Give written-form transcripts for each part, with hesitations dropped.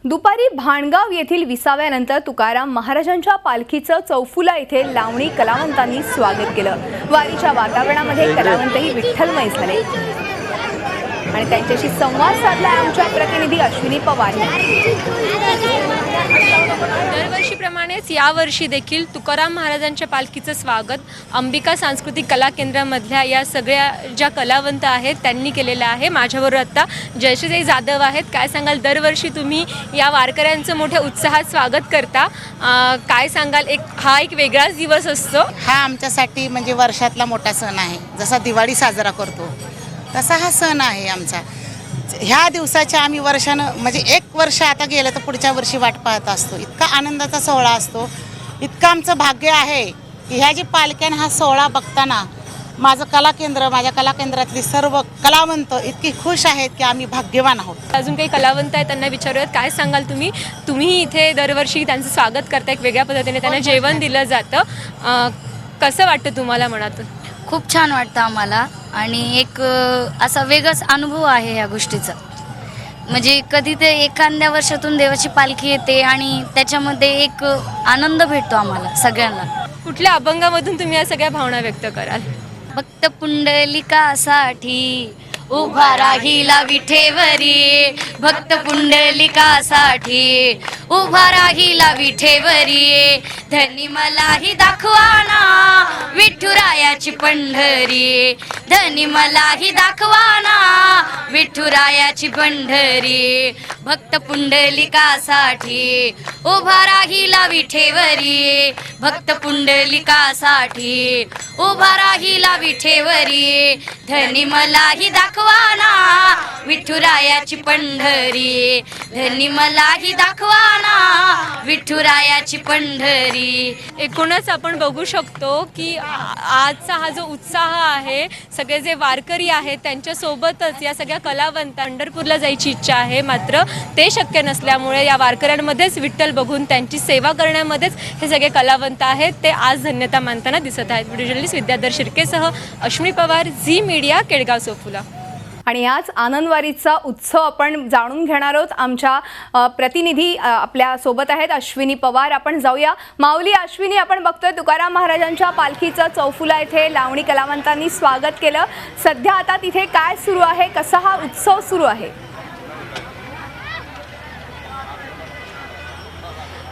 दुपारी भाणगाव येथील विसाव्यानंतर तुकाराम महाराजांच्या पालखीचं चौफुला येथे लावणी कलावंतांनी स्वागत केलं। वारीच्या वातावरणामध्ये कलावंतही विठ्ठलमय झाले आणि त्यांच्याशी संवाद साधला आमच्या प्रतिनिधी अश्विनी पवार। दरवर्षीप्रमाणेच यावर्षी देखील तुकाराम महाराजांच्या पालखीचं स्वागत अंबिका सांस्कृतिक कला केंद्रामधल्या या सगळ्या ज्या कलावंत आहेत त्यांनी केलेलं आहे। माझ्याबरोबर आता जयश्री जाधव आहेत। काय सांगाल, दरवर्षी तुम्ही या वारकऱ्यांचं मोठ्या उत्साहात स्वागत करता, काय सांगाल? हा एक वेगळाच दिवस असतो। हा आमच्यासाठी म्हणजे वर्षातला मोठा सण आहे। जसा दिवाळी साजरा करतो तसा हा सण आहे आमचा। ह्या दिवसाच्या आम्ही वर्षानं म्हणजे एक वर्ष आता गेलं तर पुढच्या वर्षी वाट पाहत असतो। इतका आनंदाचा सोहळा असतो, इतकं आमचं भाग्य आहे की ह्या जी पालख्याने हा सोहळा बघताना माझं कला केंद्र, माझ्या कला केंद्रातली सर्व कलावंत इतकी खुश आहेत की आम्ही भाग्यवान आहोत। अजून काही कलावंत आहेत त्यांना विचारूयात। काय सांगाल तुम्ही इथे दरवर्षी त्यांचं स्वागत करता, एक वेगळ्या पद्धतीने त्यांना जेवण दिलं जातं, कसं वाटतं तुम्हाला मनातून? खूप छान वाटतं आम्हाला आणि एक असा वेगळाच अनुभव आहे ह्या गोष्टीचा। म्हणजे कधी ते एखाद्या वर्षातून देवाची पालखी येते आणि त्याच्यामध्ये एक आनंद भेटतो आम्हाला सगळ्यांना। कुठल्या अभंगामधून तुम्ही या सगळ्या भावना व्यक्त कराल? भक्त पुंडलिकासाठी उभा राहिला विठेवरी, भक्त पुंडलिकासाठी उभा राहिला विठेवरी, धनी मलाही दाखवाना विठुरायाची पंढरी, धनी मलाही दाखवाना विठुरायाची पंढरी, भक्त पुंडलिकासाठी उभा राहिला विठेवरी, भक्त पुंडलिकासाठी उभा राहिला विठेवरी, धनी मलाही दाखवाना विठुरायाची पंढरी, धनी मलाही दाखवाना विठुरायाची पंढरी। एकूणच आपण बघू शकतो की आजचा हा जो उत्साह आहे, सगळे जे वारकरी आहेत त्यांच्यासोबतच या सगळ्या कलावंत पंढरपूरला जायची इच्छा आहे, मात्र ते शक्य नसल्यामुळे या वारकऱ्यांमध्येच विठ्ठल बघून त्यांची सेवा करण्यामध्येच हे सगळे कलावंत आहेत, ते आज धन्यता मानताना दिसत आहेत। व्हिडिओ जर्नलिस्ट विद्याधर शिर्केसह अश्विनी पवार, झी मीडिया, केडगाव चौफुला। आणि आज आनंदवारीचा उत्सव आपण जाणून घेणार आहोत। आमच्या प्रतिनिधी आपल्या सोबत आहेत अश्विनी पवार। आपण जाऊया। माऊली अश्विनी, आपण बघतोय तुकाराम महाराजांच्या पालखीचं चौफुला येथे लावणी कलावंतांनी स्वागत केलं। सध्या आता तिथे काय सुरू आहे, कसा हा उत्सव सुरू आहे?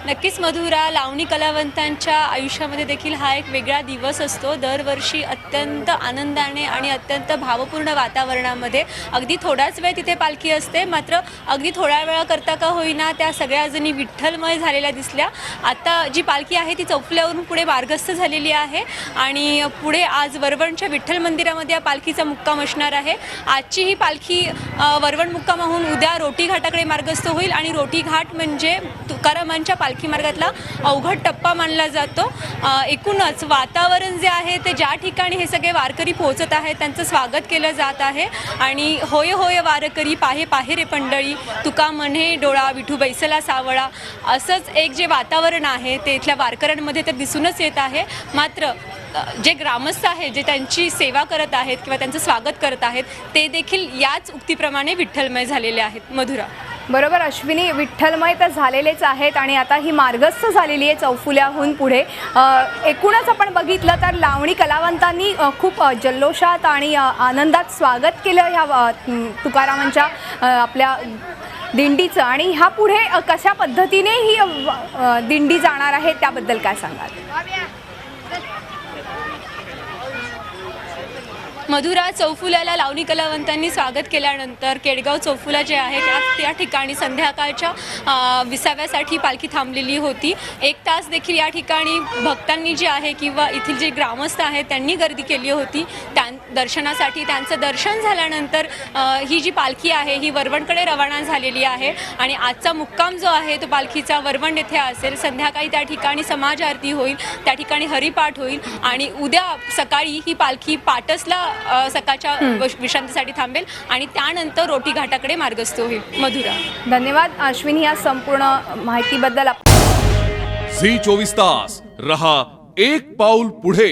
नक्कीच मधुरा, लावणी कलावंतांच्या आयुष्यामध्ये देखील हा एक वेगळा दिवस असतो। दरवर्षी अत्यंत आनंदाने आणि अत्यंत भावपूर्ण वातावरणामध्ये अगदी थोडाच वेळ तिथे पालखी असते, मात्र अगदी थोड्या वेळाकरता का होईना त्या सगळ्या जणी विठ्ठलमय झालेल्या दिसल्या। आता जी पालखी आहे ती चौफुल्यावरून पुढे मार्गस्थ झालेली आहे आणि पुढे आज वरवणच्या विठ्ठल मंदिरामध्ये या पालखीचा मुक्काम असणार आहे। आजची ही पालखी वरवण मुक्कामाहून उद्या रोटी घाटाकडे मार्गस्थ होईल आणि रोटी घाट म्हणजे तुकारामांच्या पालखी मार्गातला अवघड टप्पा मानला जातो। एकूणच वातावरण जे आहे ते ज्या ठिकाणी हे सगळे वारकरी पोहोचत आहेत त्यांचं स्वागत केलं जात आहे आणि होय होय वारकरी पाहे पाहे रे पंढरी, तुका म्हणे डोळा विठू बैसला सावळा, असंच एक जे वातावरण आहे ते इथल्या वारकऱ्यांमध्ये तर दिसूनच येत आहे। मात्र जे ग्रामस्थ आहेत, जे त्यांची सेवा करत आहेत किंवा त्यांचं स्वागत करत आहेत, ते देखील याच उक्तीप्रमाणे विठ्ठलमय झालेले आहेत। मधुरा, बरोबर अश्विनी, विठ्ठलमय तर झालेलेच आहेत आणि आता ही मार्गस्थ झालेली आहे चौफुल्याहून पुढे। एकूणच आपण बघितलं तर लावणी कलावंतांनी खूप जल्लोषात आणि आनंदात स्वागत केलं ह्या तुकारामांच्या आपल्या दिंडीचं। आणि ह्या पुढे कशा पद्धतीने ही दिंडी जाणार आहे त्याबद्दल काय सांगाल? मधुरा, चौफुल्याला लावणी कलावंतांनी स्वागत केल्यानंतर केडगाव चौफुला जे आहे त्या ठिकाणी संध्याकाळच्या विसाव्यासाठी पालखी थांबलेली होती। एक तास देखील या ठिकाणी भक्तांनी जे आहे किंवा येथील जे ग्रामस्थ आहेत त्यांनी गर्दी केली होती दर्शनासाठी। त्यांचं दर्शन झाल्यानंतर ही जी पालखी आहे ही वरवणकडे रवाना झालेली आहे आणि आजचा मुक्काम जो आहे तो पालखीचा वरवण येथे असेल। संध्याकाळी त्या ठिकाणी समाज आरती होईल, त्या ठिकाणी हरिपाठ होईल आणि उद्या सकाळी ही पालखी पाटसला सकाळच्या विश्रांतीसाठी थांबेल आणि त्यानंतर रोटी घाटाकडे मार्गस्थ होईल। मधुरा, धन्यवाद अश्विनी या संपूर्ण माहितीबद्दल। झी 24 तास रहा एक पाऊल पुढे।